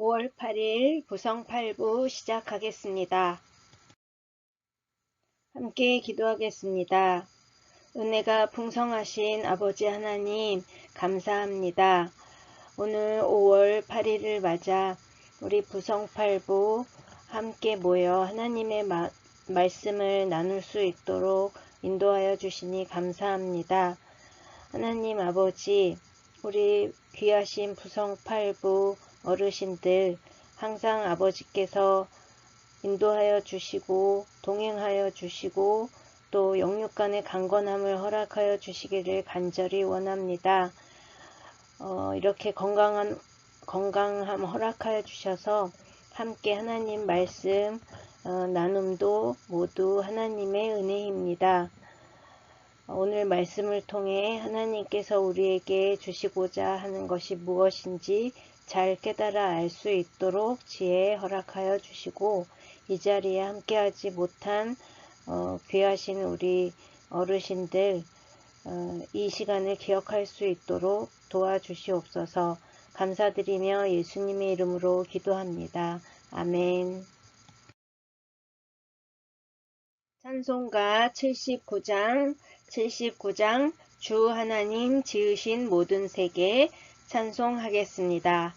5월 8일 구성8부 시작하겠습니다. 함께 기도하겠습니다. 은혜가 풍성하신 아버지 하나님 감사합니다. 오늘 5월 8일을 맞아 우리 구성8부 함께 모여 하나님의 말씀을 나눌 수 있도록 인도하여 주시니 감사합니다. 하나님 아버지, 우리 귀하신 구성8부 어르신들 항상 아버지께서 인도하여 주시고 동행하여 주시고 또 영육간의 강건함을 허락하여 주시기를 간절히 원합니다. 이렇게 건강함 허락하여 주셔서 함께 하나님 말씀 나눔도 모두 하나님의 은혜입니다. 오늘 말씀을 통해 하나님께서 우리에게 주시고자 하는 것이 무엇인지 잘 깨달아 알 수 있도록 지혜 허락하여 주시고, 이 자리에 함께하지 못한 귀하신 우리 어르신들 이 시간을 기억할 수 있도록 도와주시옵소서. 감사드리며 예수님의 이름으로 기도합니다. 아멘. 찬송가 79장 주 하나님 지으신 모든 세계 찬송하겠습니다.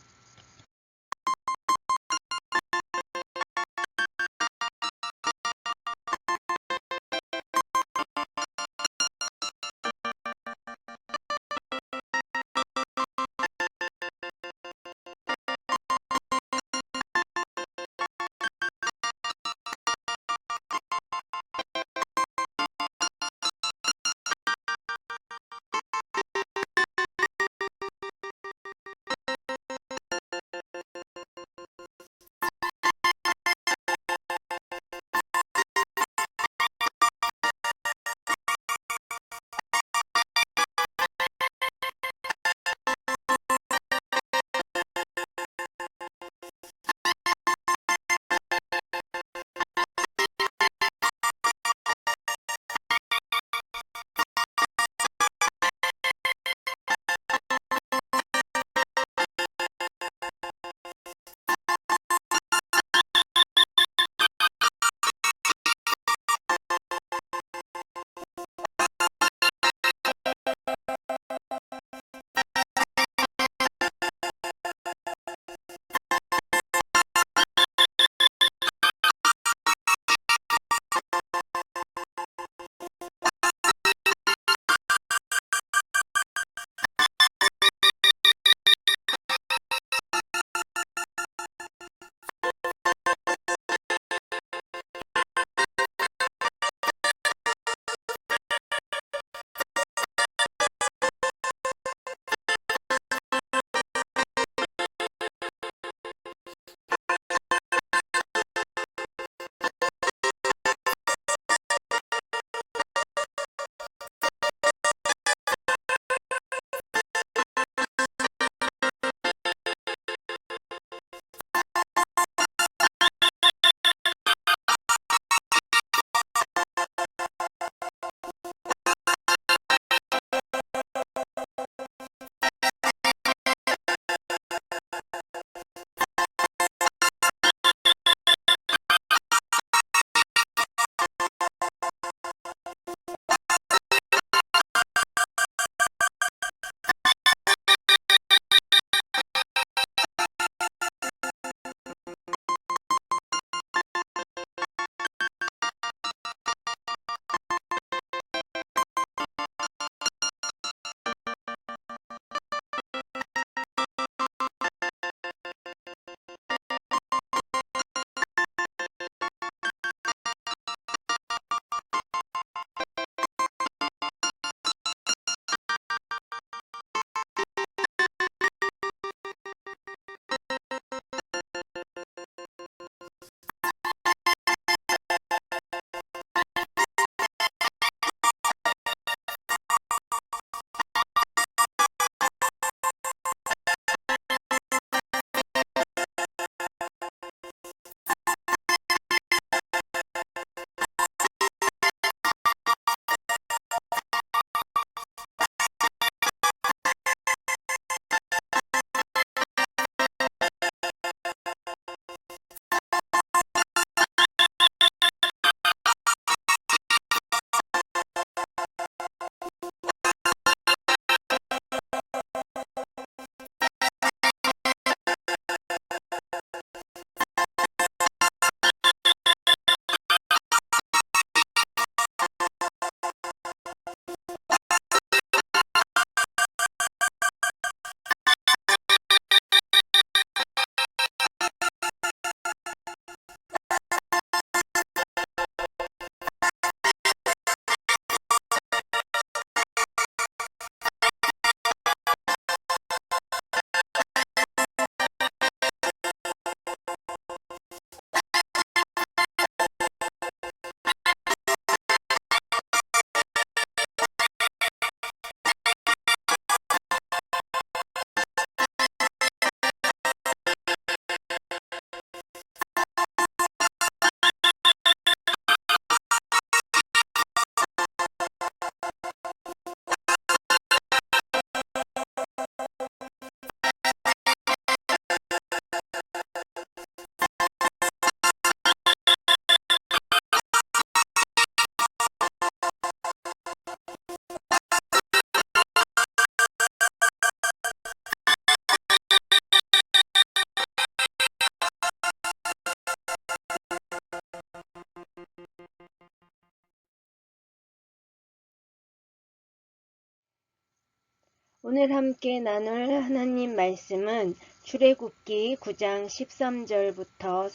오늘 함께 나눌 하나님 말씀은 출애굽기 9장 13절부터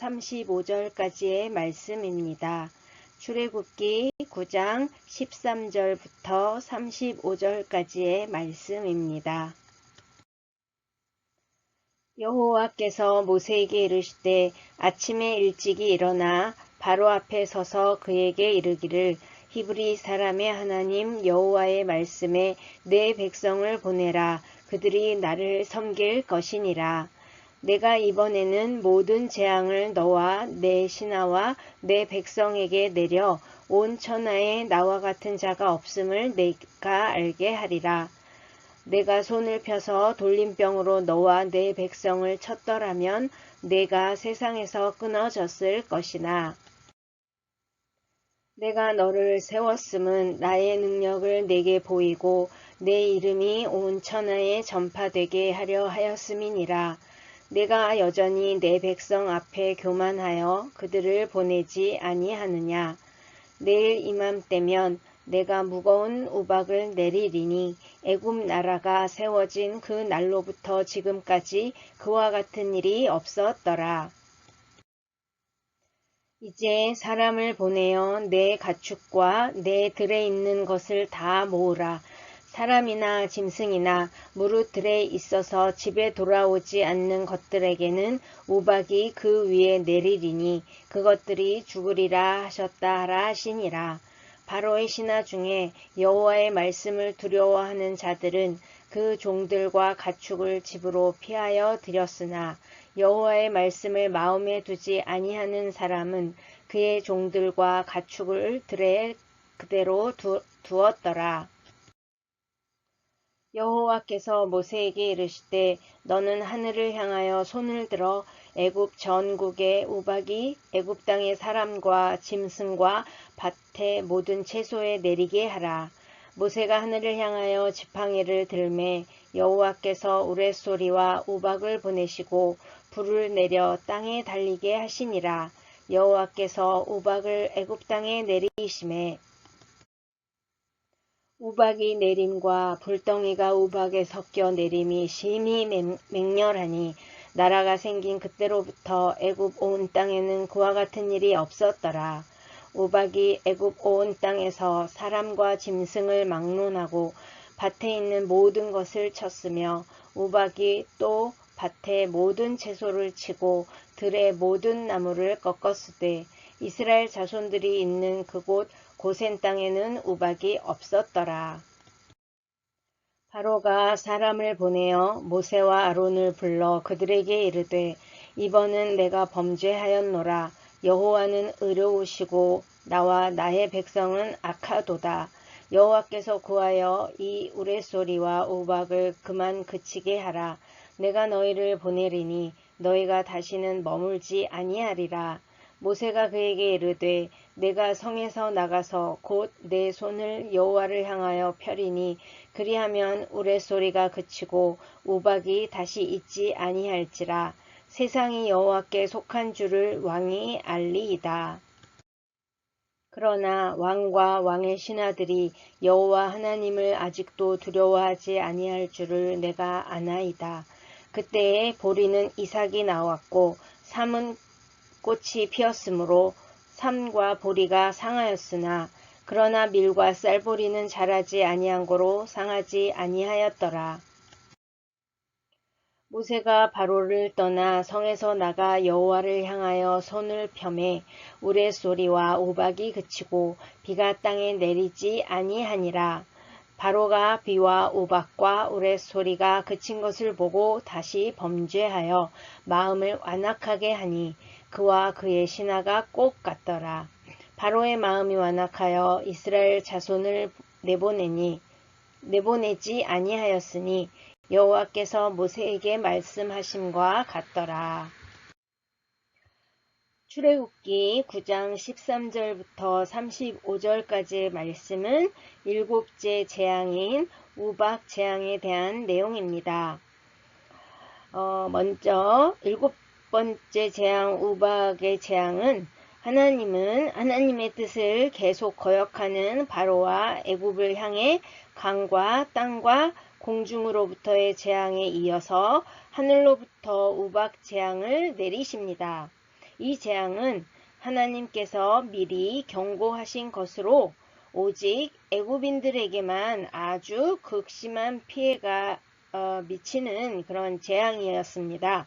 35절까지의 말씀입니다. 출애굽기 9장 13절부터 35절까지의 말씀입니다. 여호와께서 모세에게 이르시되 아침에 일찍이 일어나 바로 앞에 서서 그에게 이르기를 히브리 사람의 하나님 여호와의 말씀에 내 백성을 보내라. 그들이 나를 섬길 것이니라. 내가 이번에는 모든 재앙을 너와 내 신하와 내 백성에게 내려 온 천하에 나와 같은 자가 없음을 내가 알게 하리라. 내가 손을 펴서 돌림병으로 너와 내 백성을 쳤더라면 내가 세상에서 끊어졌을 것이나 내가 너를 세웠음은 나의 능력을 내게 보이고 내 이름이 온 천하에 전파되게 하려 하였음이니라. 내가 여전히 내 백성 앞에 교만하여 그들을 보내지 아니하느냐. 내일 이맘때면 내가 무거운 우박을 내리리니 애굽 나라가 세워진 그 날로부터 지금까지 그와 같은 일이 없었더라. 이제 사람을 보내어 내 가축과 내 들에 있는 것을 다 모으라. 사람이나 짐승이나 무릇 들에 있어서 집에 돌아오지 않는 것들에게는 우박이 그 위에 내리리니 그것들이 죽으리라 하셨다 하라 하시니라. 바로의 신하 중에 여호와의 말씀을 두려워하는 자들은 그 종들과 가축을 집으로 피하여 들였으나 여호와의 말씀을 마음에 두지 아니하는 사람은 그의 종들과 가축을 들에 그대로 두었더라. 여호와께서 모세에게 이르시되 너는 하늘을 향하여 손을 들어 애굽 전국의 우박이 애굽 땅의 사람과 짐승과 밭의 모든 채소에 내리게 하라. 모세가 하늘을 향하여 지팡이를 들매 여호와께서 우레소리와 우박을 보내시고 불을 내려 땅에 달리게 하시니라. 여호와께서 우박을 애굽 땅에 내리심에 우박이 내림과 불덩이가 우박에 섞여 내림이 심히 맹렬하니 나라가 생긴 그때로부터 애굽 온 땅에는 그와 같은 일이 없었더라. 우박이 애굽 온 땅에서 사람과 짐승을 막론하고 밭에 있는 모든 것을 쳤으며 우박이 또 밭의 모든 채소를 치고 들의 모든 나무를 꺾었으되 이스라엘 자손들이 있는 그곳 고센 땅에는 우박이 없었더라. 바로가 사람을 보내어 모세와 아론을 불러 그들에게 이르되 이번은 내가 범죄하였노라. 여호와는 의로우시고 나와 나의 백성은 악하도다. 여호와께서 구하여 이 우레소리와 우박을 그만 그치게 하라. 내가 너희를 보내리니 너희가 다시는 머물지 아니하리라. 모세가 그에게 이르되 내가 성에서 나가서 곧 내 손을 여호와를 향하여 펴리니 그리하면 우레소리가 그치고 우박이 다시 있지 아니할지라. 세상이 여호와께 속한 줄을 왕이 알리이다. 그러나 왕과 왕의 신하들이 여호와 하나님을 아직도 두려워하지 아니할 줄을 내가 아나이다. 그때에 보리는 이삭이 나왔고 삼은 꽃이 피었으므로 삼과 보리가 상하였으나 그러나 밀과 쌀보리는 자라지 아니한 고로 상하지 아니하였더라. 모세가 바로를 떠나 성에서 나가 여호와를 향하여 손을 펴매 우레소리와 우박이 그치고 비가 땅에 내리지 아니하니라. 바로가 비와 우박과 우레소리가 그친 것을 보고 다시 범죄하여 마음을 완악하게 하니 그와 그의 신하가 꼭 같더라. 바로의 마음이 완악하여 이스라엘 자손을 내보내지 아니하였으니 여호와께서 모세에게 말씀하심과 같더라. 출애굽기 9장 13절부터 35절까지의 말씀은 일곱째 재앙인 우박 재앙에 대한 내용입니다. 먼저 일곱 번째 재앙 우박의 재앙은 하나님은 하나님의 뜻을 계속 거역하는 바로와 애굽을 향해 강과 땅과 공중으로부터의 재앙에 이어서 하늘로부터 우박 재앙을 내리십니다. 이 재앙은 하나님께서 미리 경고하신 것으로 오직 애굽인들에게만 아주 극심한 피해가 미치는 그런 재앙이었습니다.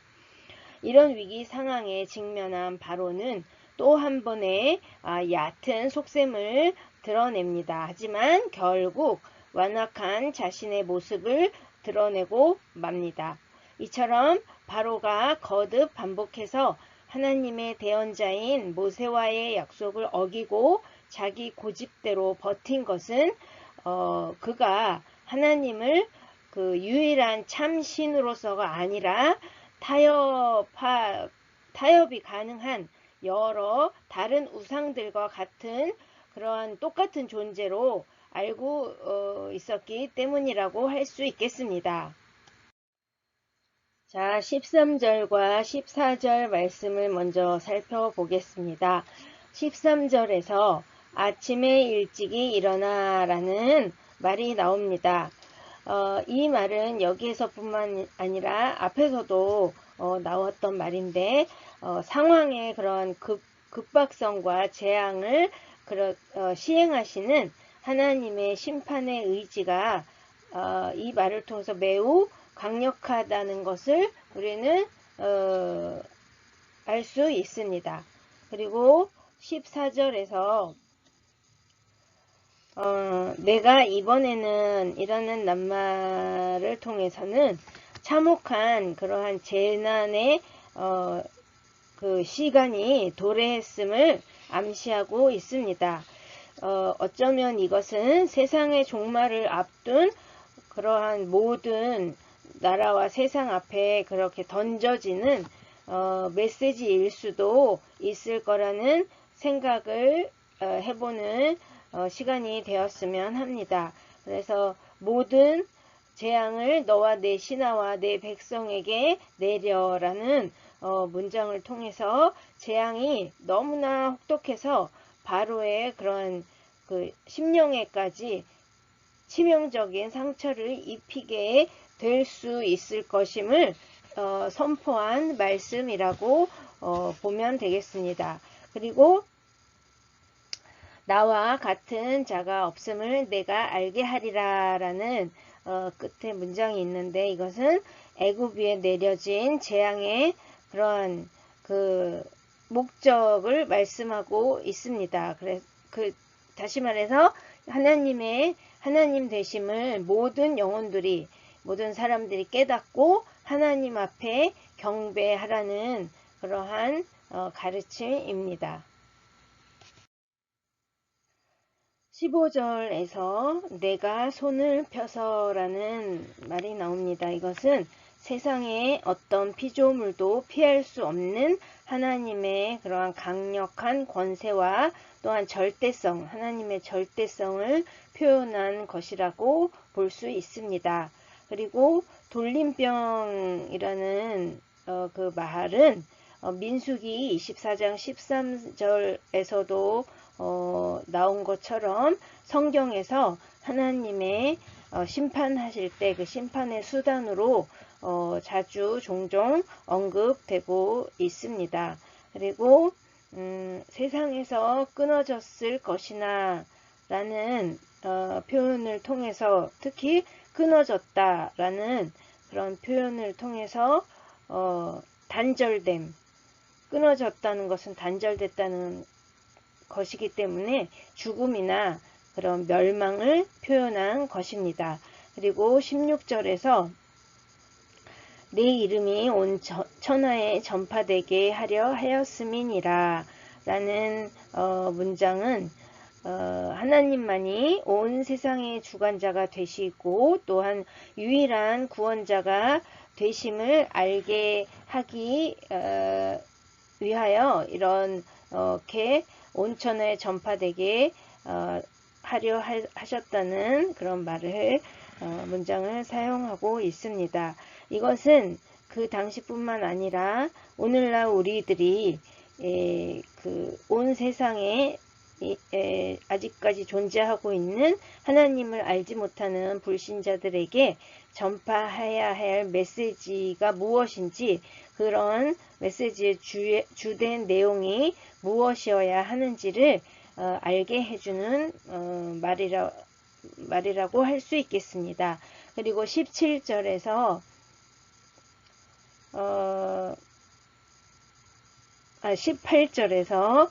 이런 위기 상황에 직면한 바로는 또 한 번의 얕은 속셈을 드러냅니다. 하지만 결국 완악한 자신의 모습을 드러내고 맙니다. 이처럼 바로가 거듭 반복해서 하나님의 대언자인 모세와의 약속을 어기고 자기 고집대로 버틴 것은 그가 하나님을 그 유일한 참 신으로서가 아니라 타협이 가능한 여러 다른 우상들과 같은 그러한 똑같은 존재로 알고 있었기 때문이라고 할 수 있겠습니다. 자, 13절과 14절 말씀을 먼저 살펴보겠습니다. 13절에서 아침에 일찍이 일어나 라는 말이 나옵니다. 이 말은 여기에서뿐만 아니라 앞에서도 나왔던 말인데 상황의 그런 급박성과 재앙을 시행하시는 하나님의 심판의 의지가 이 말을 통해서 매우 강력하다는 것을 우리는 알 수 있습니다. 그리고 14절에서 내가 이번에는 이라는 낱말을 통해서는 참혹한 그러한 재난의 그 시간이 도래했음을 암시하고 있습니다. 어쩌면 이것은 세상의 종말을 앞둔 그러한 모든 나라와 세상 앞에 그렇게 던져지는 메시지일 수도 있을 거라는 생각을 해보는 시간이 되었으면 합니다. 그래서 모든 재앙을 너와 내 신하와 내 백성에게 내려라는 문장을 통해서 재앙이 너무나 혹독해서 바로의 그런 그 심령에까지 치명적인 상처를 입히게 될 수 있을 것임을 선포한 말씀이라고 보면 되겠습니다. 그리고 나와 같은 자가 없음을 내가 알게 하리라 라는 끝에 문장이 있는데 이것은 애굽 위에 내려진 재앙의 그런 그 목적을 말씀하고 있습니다. 그래서 다시 말해서 하나님 되심을 모든 영혼들이 모든 사람들이 깨닫고 하나님 앞에 경배하라는 그러한 가르침입니다. 15절에서 내가 손을 펴서라는 말이 나옵니다. 이것은 세상에 어떤 피조물도 피할 수 없는 하나님의 그러한 강력한 권세와 또한 절대성, 하나님의 절대성을 표현한 것이라고 볼 수 있습니다. 그리고 돌림병이라는 그 말은 민수기 24장 13절에서도 나온 것처럼 성경에서 하나님의 심판하실 때 그 심판의 수단으로 자주 종종 언급되고 있습니다. 그리고 세상에서 끊어졌을 것이나 라는 표현을 통해서 특히 끊어졌다 라는 그런 표현을 통해서 단절됨, 끊어졌다는 것은 단절됐다는 것이기 때문에 죽음이나 그런 멸망을 표현한 것입니다. 그리고 16절에서 내 이름이 온 천하에 전파되게 하려 하였음이니라 라는 문장은 하나님만이 온 세상의 주관자가 되시고 또한 유일한 구원자가 되심을 알게 하기 위하여 이렇게 온천에 전파되게 하려 하셨다는 그런 문장을 사용하고 있습니다. 이것은 그 당시뿐만 아니라 오늘날 우리들이 온 세상에 아직까지 존재하고 있는 하나님을 알지 못하는 불신자들에게 전파해야 할 메시지가 무엇인지, 그런 메시지의 주된 내용이 무엇이어야 하는지를 알게 해주는 말이라고 할 수 있겠습니다. 그리고 17절에서 18절에서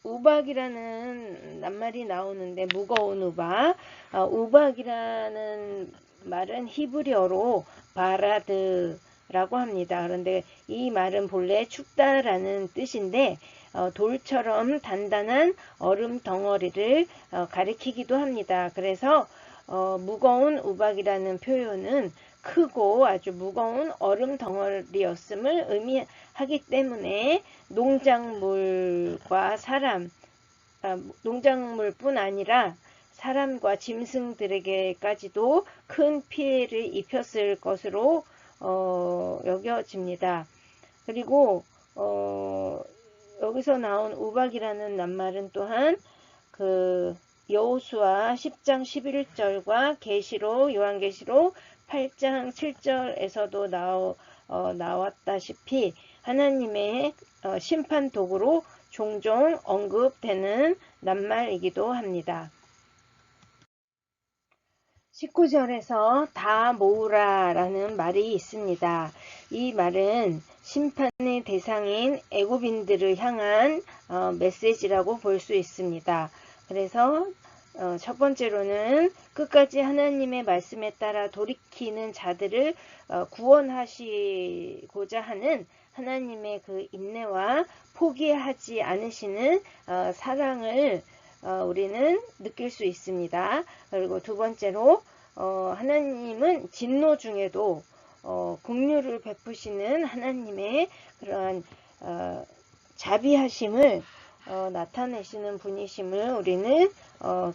우박이라는 낱말이 나오는데, 무거운 우박이라는 말은 히브리어로 바라드라고 합니다. 그런데 이 말은 본래 춥다라는 뜻인데, 돌처럼 단단한 얼음 덩어리를 가리키기도 합니다. 그래서 무거운 우박이라는 표현은 크고 아주 무거운 얼음 덩어리였음을 의미하기 때문에 농작물뿐 아니라 사람과 짐승들에게까지도 큰 피해를 입혔을 것으로 여겨집니다. 그리고 여기서 나온 우박이라는 낱말은 또한 여호수아 10장 11절과 요한계시록 8장 7절에서도 나왔다시피 하나님의 심판 도구로 종종 언급되는 낱말이기도 합니다. 19절에서 다 모으라 라는 말이 있습니다. 이 말은 심판의 대상인 애굽인들을 향한 메시지라고 볼 수 있습니다. 그래서 첫 번째로는 끝까지 하나님의 말씀에 따라 돌이키는 자들을 구원하시고자 하는 하나님의 그 인내와 포기하지 않으시는 사랑을 우리는 느낄 수 있습니다. 그리고 두 번째로 하나님은 진노 중에도 긍휼을 베푸시는 하나님의 그러한 자비하심을 나타내시는 분이심을 우리는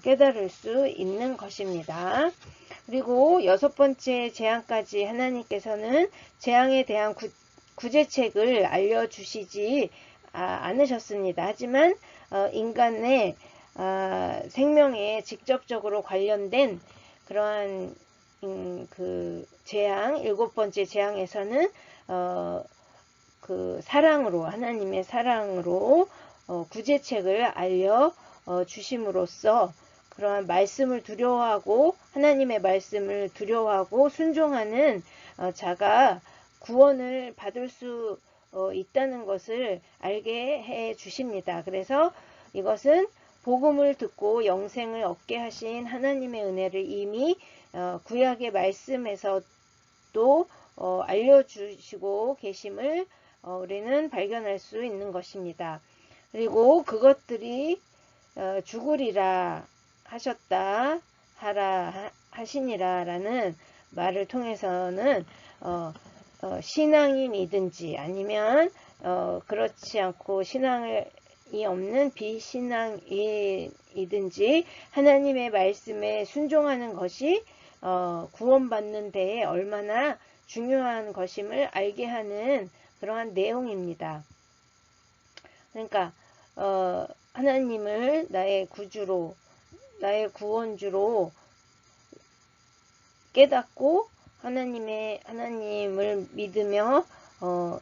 깨달을 수 있는 것입니다. 그리고 여섯 번째 재앙까지 하나님께서는 재앙에 대한 구제책을 알려주시지 않으셨습니다. 하지만 인간의 생명에 직접적으로 관련된 그러한 그 재앙, 일곱 번째 재앙에서는 하나님의 사랑으로 구제책을 알려 주심으로써 그러한 말씀을 두려워하고 하나님의 말씀을 두려워하고 순종하는 자가 구원을 받을 수 있다는 것을 알게 해 주십니다. 그래서 이것은 복음을 듣고 영생을 얻게 하신 하나님의 은혜를 이미 구약의 말씀에서도 알려주시고 계심을 우리는 발견할 수 있는 것입니다. 그리고 그것들이 죽으리라 하시니라 라는 말을 통해서는 신앙인이든지 아니면 그렇지 않고 신앙이 없는 비신앙인이든지 하나님의 말씀에 순종하는 것이 구원받는 데에 얼마나 중요한 것임을 알게 하는 그러한 내용입니다. 그러니까 하나님을 나의 구주로, 나의 구원주로 깨닫고 하나님을 믿으며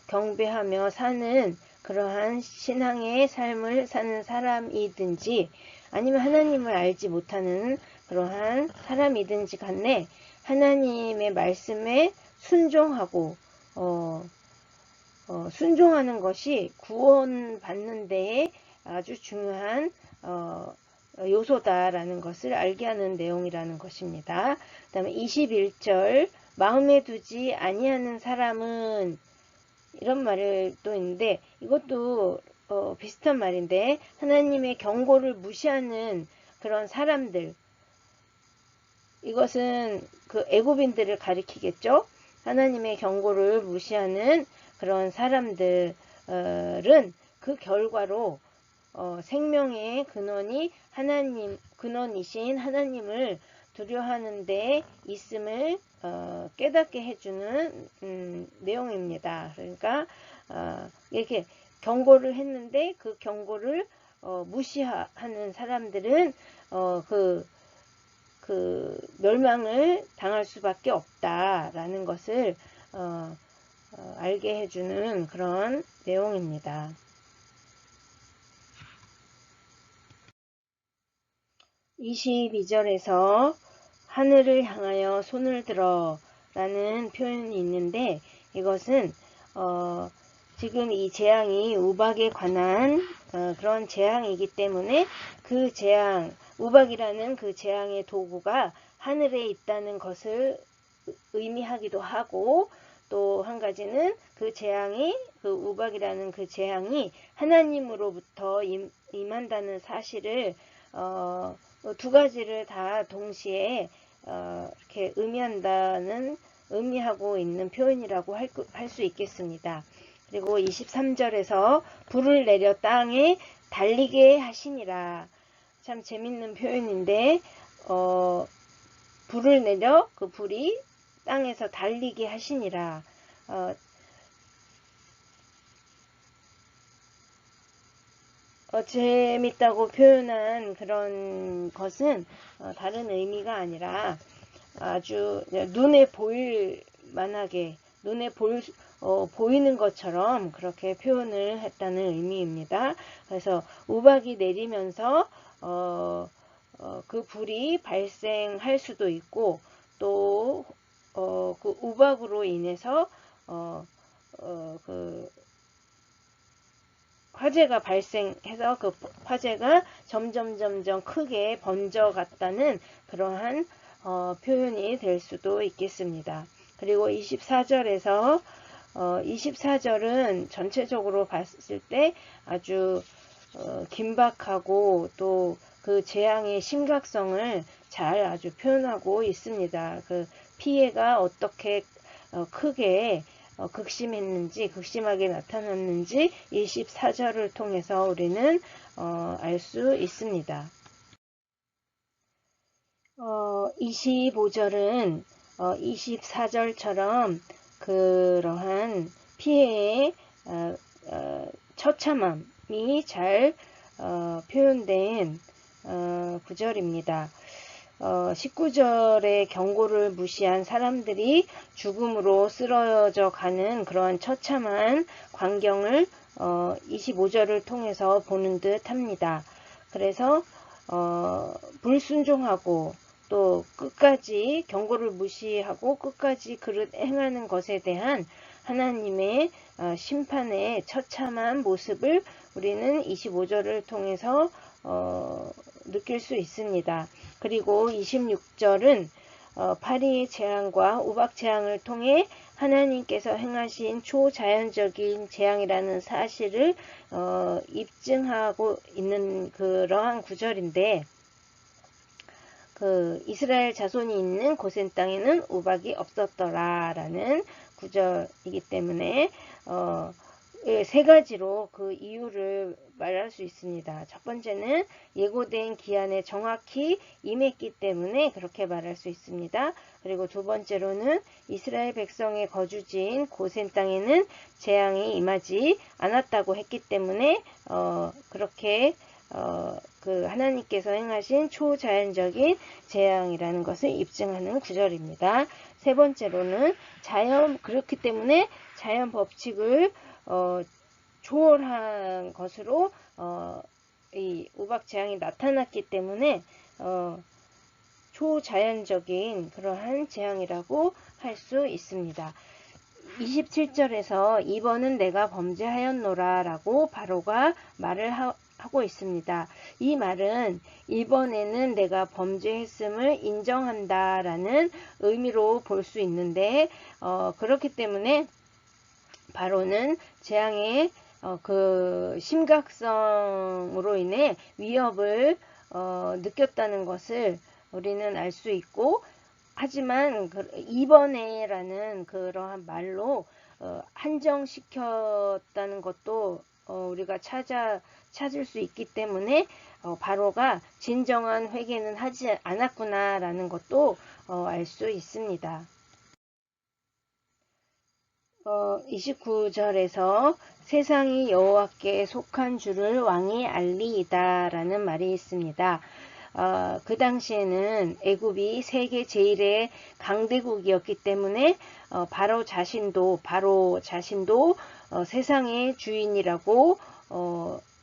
경배하며 사는 그러한 신앙의 삶을 사는 사람이든지 아니면 하나님을 알지 못하는 그러한 사람이든지 간에 하나님의 말씀에 순종하고 순종하는 것이 구원받는 데에 아주 중요한 요소다라는 것을 알게 하는 내용이라는 것입니다. 그 다음에 21절 마음에 두지 아니하는 사람은 이런 말이 또 있는데 이것도 비슷한 말인데 하나님의 경고를 무시하는 그런 사람들, 이것은 그 애굽인들을 가리키겠죠. 하나님의 경고를 무시하는 그런 사람들은 그 결과로 생명의 근원이신 하나님을 두려워하는 데 있음을 깨닫게 해주는 내용입니다. 그러니까 이렇게 경고를 했는데 그 경고를 무시하는 사람들은 멸망을 당할 수밖에 없다라는 것을 알게 해주는 그런 내용입니다. 22절에서 하늘을 향하여 손을 들어 라는 표현이 있는데, 이것은 지금 이 재앙이 우박에 관한 그런 재앙이기 때문에 그 재앙, 우박이라는 그 재앙의 도구가 하늘에 있다는 것을 의미하기도 하고, 또 한 가지는 그 재앙이, 그 우박이라는 그 재앙이 하나님으로부터 임한다는 사실을 두 가지를 다 동시에 이렇게 의미하고 있는 표현이라고 할 수 있겠습니다. 그리고 23절에서 불을 내려 땅에 달리게 하시니라. 참 재밌는 표현인데, 불을 내려 그 불이 땅에서 달리게 하시니라. 재밌다고 표현한 그런 것은 다른 의미가 아니라 아주 눈에 보일 만하게, 눈에 보이는 것처럼 그렇게 표현을 했다는 의미입니다. 그래서 우박이 내리면서 그 불이 발생할 수도 있고, 또 그 우박으로 인해서 그 화재가 발생해서 그 화재가 점점 크게 번져갔다는 그러한 표현이 될 수도 있겠습니다. 그리고 24절에서 24절은 전체적으로 봤을 때 아주 긴박하고 또 그 재앙의 심각성을 잘 아주 표현하고 있습니다. 그 피해가 어떻게 크게 극심하게 나타났는지 24절을 통해서 우리는 알 수 있습니다. 25절은 24절처럼 그러한 피해의 처참함이 잘 표현된 구절입니다. 19절의 경고를 무시한 사람들이 죽음으로 쓰러져 가는 그러한 처참한 광경을 25절을 통해서 보는 듯 합니다. 그래서 불순종하고 또 끝까지 경고를 무시하고 끝까지 그릇 행하는 것에 대한 하나님의 심판의 처참한 모습을 우리는 25절을 통해서 느낄 수 있습니다. 그리고 26절은 파리의 재앙과 우박 재앙을 통해 하나님께서 행하신 초자연적인 재앙이라는 사실을 입증하고 있는 그러한 구절인데, 그 이스라엘 자손이 있는 고센 땅에는 우박이 없었더라 라는 구절이기 때문에 세 가지로 그 이유를 말할 수 있습니다. 첫 번째는 예고된 기한에 정확히 임했기 때문에 그렇게 말할 수 있습니다. 그리고 두 번째로는 이스라엘 백성의 거주지인 고센 땅에는 재앙이 임하지 않았다고 했기 때문에 그렇게 그 하나님께서 행하신 초자연적인 재앙이라는 것을 입증하는 구절입니다. 세 번째로는 그렇기 때문에 자연 법칙을 초월한 것으로 이 우박 재앙이 나타났기 때문에 초자연적인 그러한 재앙이라고 할 수 있습니다. 27절에서 이번은 내가 범죄하였노라 라고 바로가 말을 하고 있습니다. 이 말은 이번에는 내가 범죄했음을 인정한다 라는 의미로 볼 수 있는데, 그렇기 때문에 바로는 재앙의 그 심각성으로 인해 위협을 느꼈다는 것을 우리는 알 수 있고, 하지만 이번에라는 그러한 말로 한정시켰다는 것도 우리가 찾을 수 있기 때문에 바로가 진정한 회개는 하지 않았구나 라는 것도 알 수 있습니다. 29절에서 세상이 여호와께 속한 줄을 왕이 알리이다 라는 말이 있습니다. 그 당시에는 애굽이 세계 제1의 강대국이었기 때문에 바로 자신도 세상의 주인이라고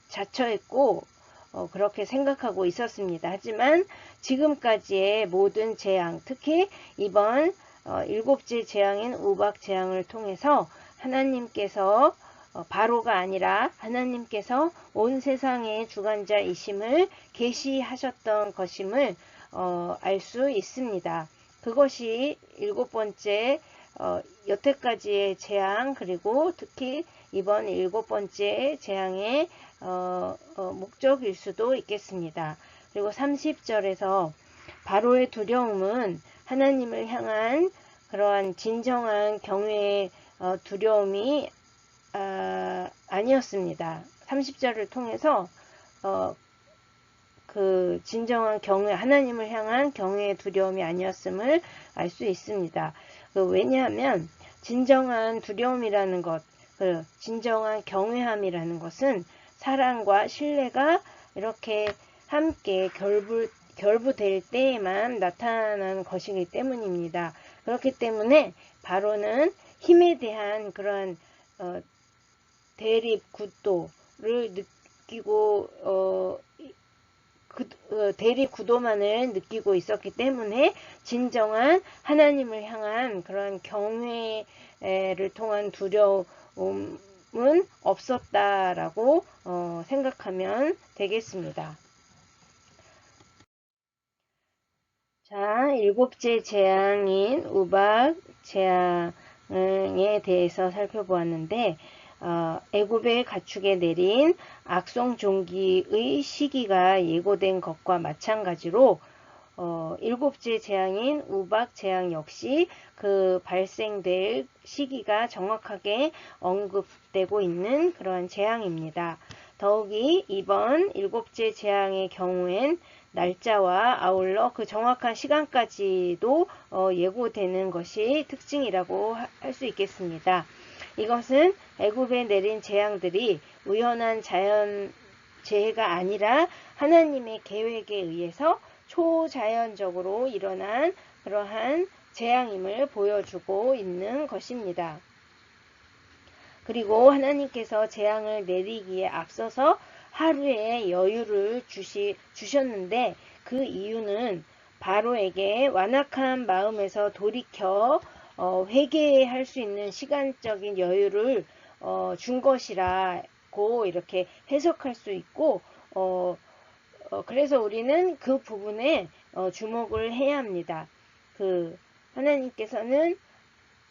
자처했고 그렇게 생각하고 있었습니다. 하지만 지금까지의 모든 재앙, 특히 이번 일곱째 재앙인 우박 재앙을 통해서 하나님께서 바로가 아니라 하나님께서 온 세상의 주관자이심을 계시하셨던 것임을 알 수 있습니다. 그것이 일곱 번째 여태까지의 재앙, 그리고 특히 이번 일곱 번째 재앙의 목적일 수도 있겠습니다. 그리고 30절에서 바로의 두려움은 하나님을 향한 그러한 진정한 경외의 두려움이 아니었습니다. 30절을 통해서 그 진정한 경외, 하나님을 향한 경외의 두려움이 아니었음을 알 수 있습니다. 왜냐하면 진정한 두려움이라는 것, 진정한 경외함이라는 것은 사랑과 신뢰가 이렇게 함께 결부될 때에만 나타나는 것이기 때문입니다. 그렇기 때문에 바로는 힘에 대한 그러한 대립 구도를 느끼고 대립 구도만을 느끼고 있었기 때문에 진정한 하나님을 향한 그런 경외를 통한 두려움은 없었다라고 생각하면 되겠습니다. 자, 일곱째 재앙인 우박 재앙에 대해서 살펴보았는데 애굽의 가축에 내린 악성종기의 시기가 예고된 것과 마찬가지로 일곱째 재앙인 우박 재앙 역시 그 발생될 시기가 정확하게 언급되고 있는 그러한 재앙입니다. 더욱이 이번 일곱째 재앙의 경우엔 날짜와 아울러 그 정확한 시간까지도 예고되는 것이 특징이라고 할 수 있겠습니다. 이것은 애굽에 내린 재앙들이 우연한 자연 재해가 아니라 하나님의 계획에 의해서 초자연적으로 일어난 그러한 재앙임을 보여주고 있는 것입니다. 그리고 하나님께서 재앙을 내리기에 앞서서 하루의 여유를 주셨는데 그 이유는 바로에게 완악한 마음에서 돌이켜 회개할 수 있는 시간적인 여유를 준 것이라고 이렇게 해석할 수 있고 그래서 우리는 그 부분에 주목을 해야 합니다. 하나님께서는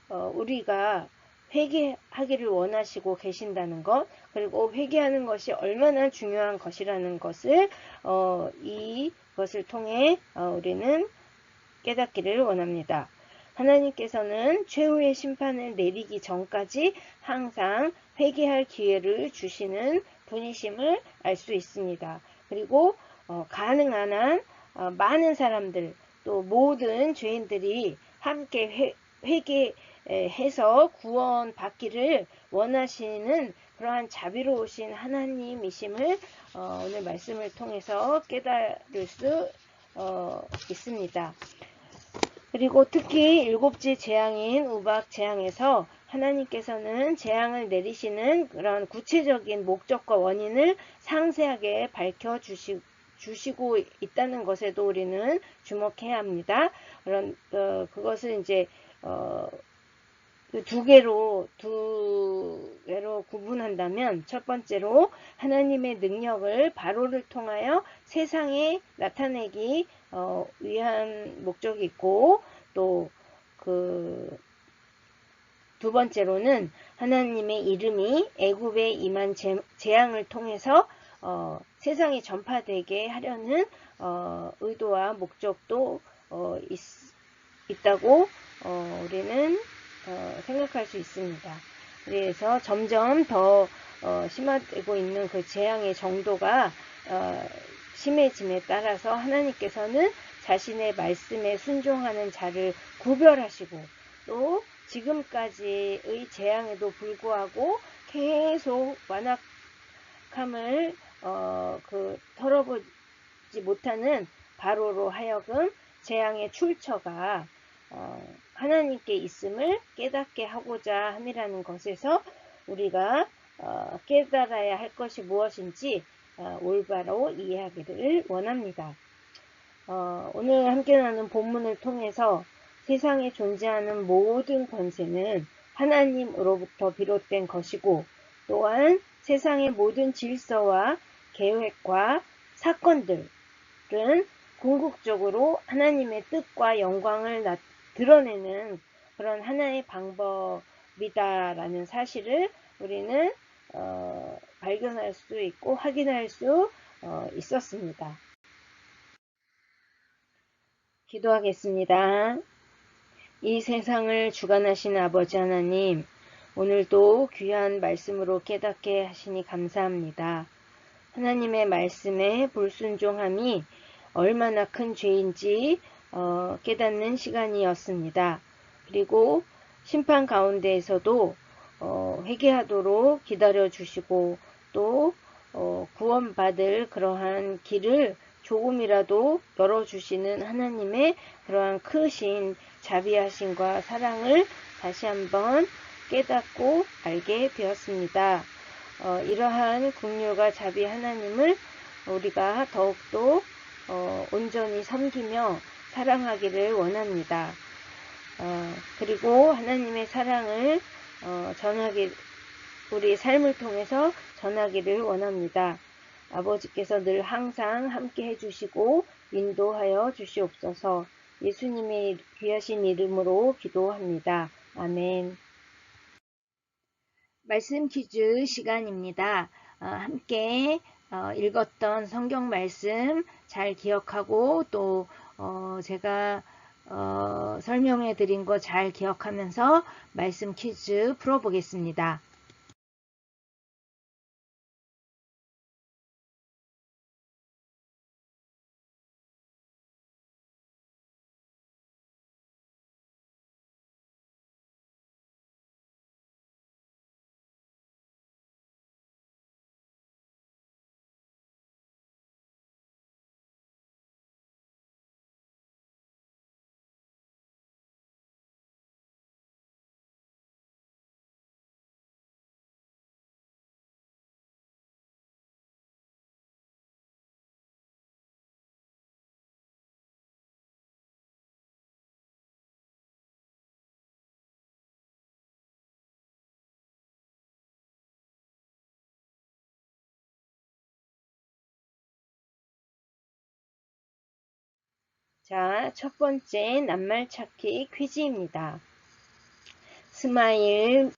우리가 회개하기를 원하시고 계신다는 것, 그리고 회개하는 것이 얼마나 중요한 것이라는 것을 이것을 통해 우리는 깨닫기를 원합니다. 하나님께서는 최후의 심판을 내리기 전까지 항상 회개할 기회를 주시는 분이심을 알 수 있습니다. 그리고 가능한 한 많은 사람들, 또 모든 죄인들이 함께 회개해서 구원받기를 원하시는 그러한 자비로우신 하나님이심을 오늘 말씀을 통해서 깨달을 수 있습니다. 그리고 특히 일곱째 재앙인 우박 재앙에서 하나님께서는 재앙을 내리시는 그런 구체적인 목적과 원인을 상세하게 밝혀 주시고 있다는 것에도 우리는 주목해야 합니다. 그것을 이제 두 개로 구분한다면, 첫 번째로 하나님의 능력을 바로를 통하여 세상에 나타내기 위한 목적이 있고, 또 두 번째로는 하나님의 이름이 애굽에 임한 재앙을 통해서 세상에 전파되게 하려는 의도와 목적도 있다고 우리는 생각할 수 있습니다. 그래서 점점 더 심화되고 있는 그 재앙의 정도가 심해짐에 따라서 하나님께서는 자신의 말씀에 순종하는 자를 구별하시고 또 지금까지의 재앙에도 불구하고 계속 완악함을 털어보지 못하는 바로로 하여금 재앙의 출처가 하나님께 있음을 깨닫게 하고자 함이라는 것에서 우리가 깨달아야 할 것이 무엇인지 올바로 이해하기를 원합니다. 오늘 함께 나눈 본문을 통해서 세상에 존재하는 모든 권세는 하나님으로부터 비롯된 것이고, 또한 세상의 모든 질서와 계획과 사건들은 궁극적으로 하나님의 뜻과 영광을 드러내는 그런 하나의 방법이다라는 사실을 우리는 발견할 수 있고 확인할 수 있었습니다. 기도하겠습니다. 이 세상을 주관하신 아버지 하나님, 오늘도 귀한 말씀으로 깨닫게 하시니 감사합니다. 하나님의 말씀에 불순종함이 얼마나 큰 죄인지 깨닫는 시간이었습니다. 그리고 심판 가운데에서도 회개하도록 기다려주시고 또 구원받을 그러한 길을 조금이라도 열어주시는 하나님의 그러한 크신 자비하심과 사랑을 다시 한번 깨닫고 알게 되었습니다. 이러한 긍휼과 자비 하나님을 우리가 더욱더 온전히 섬기며 사랑하기를 원합니다. 그리고 하나님의 사랑을 우리 삶을 통해서 전하기를 원합니다. 아버지께서 늘 항상 함께 해주시고 인도하여 주시옵소서. 예수님의 귀하신 이름으로 기도합니다. 아멘. 말씀 퀴즈 시간입니다. 함께 읽었던 성경 말씀 잘 기억하고 또 제가 설명해 드린 거 잘 기억하면서 말씀 퀴즈 풀어보겠습니다. 자, 첫 번째 낱말 찾기 퀴즈입니다. 스마일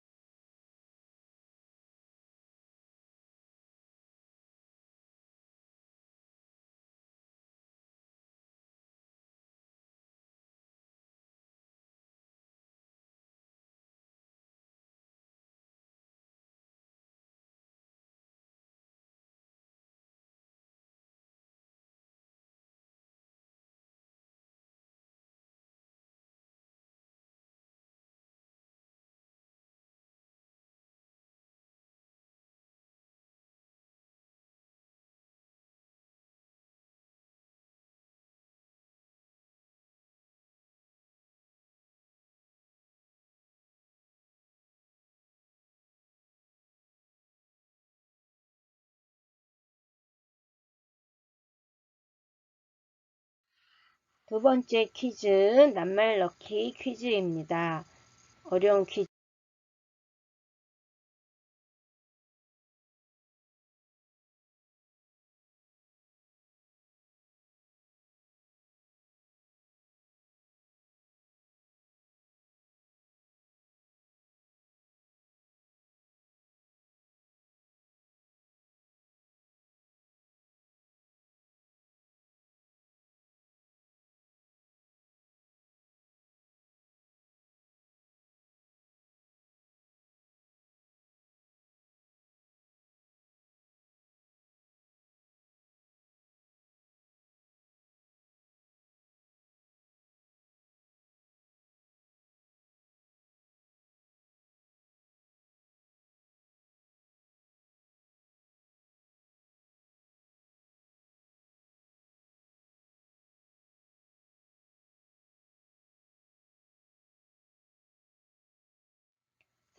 두 번째 퀴즈 낱말 넣기 퀴즈입니다. 어려운 퀴즈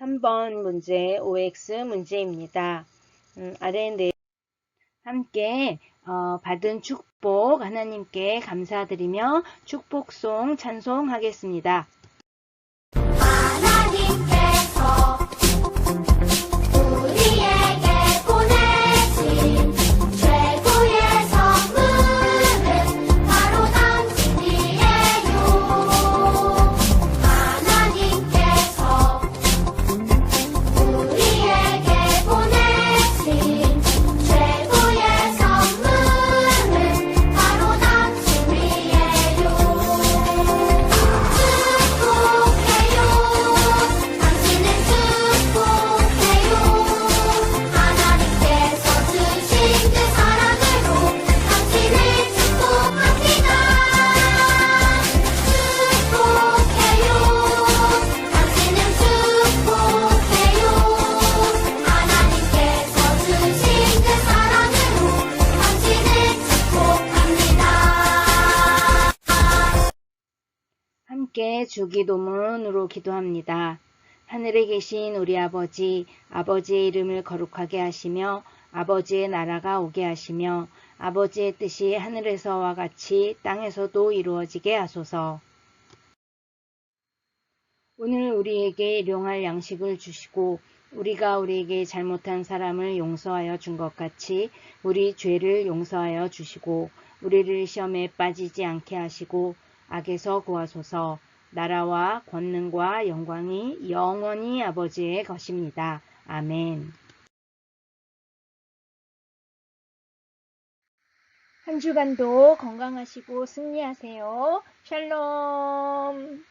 3번 문제 OX 문제입니다. 아래 네 함께 받은 축복 하나님께 감사드리며 축복송 찬송하겠습니다. 하나님께서 우리에게 보내신 최고의 선물은 바로 당신이에요. 하나님께서 우리에게 보내신 최고의 선물은 바로 당신이에요. 축복해요. 당신을 축복해요. 하나님께서 주신 그 사랑으로 당신을 축복합니다. 축복해요. 당신을 축복해요. 하나님께서 주신 그 사랑으로 당신을 축복합니다. 함께 주기도문으로 기도합니다. 하늘에 계신 우리 아버지, 아버지의 이름을 거룩하게 하시며 아버지의 나라가 오게 하시며 아버지의 뜻이 하늘에서와 같이 땅에서도 이루어지게 하소서. 오늘 우리에게 일용할 양식을 주시고 우리가 우리에게 잘못한 사람을 용서하여 준 것 같이 우리 죄를 용서하여 주시고 우리를 시험에 빠지지 않게 하시고 악에서 구하소서. 나라와 권능과 영광이 영원히 아버지의 것입니다. 아멘. 한 주간도 건강하시고 승리하세요. 샬롬.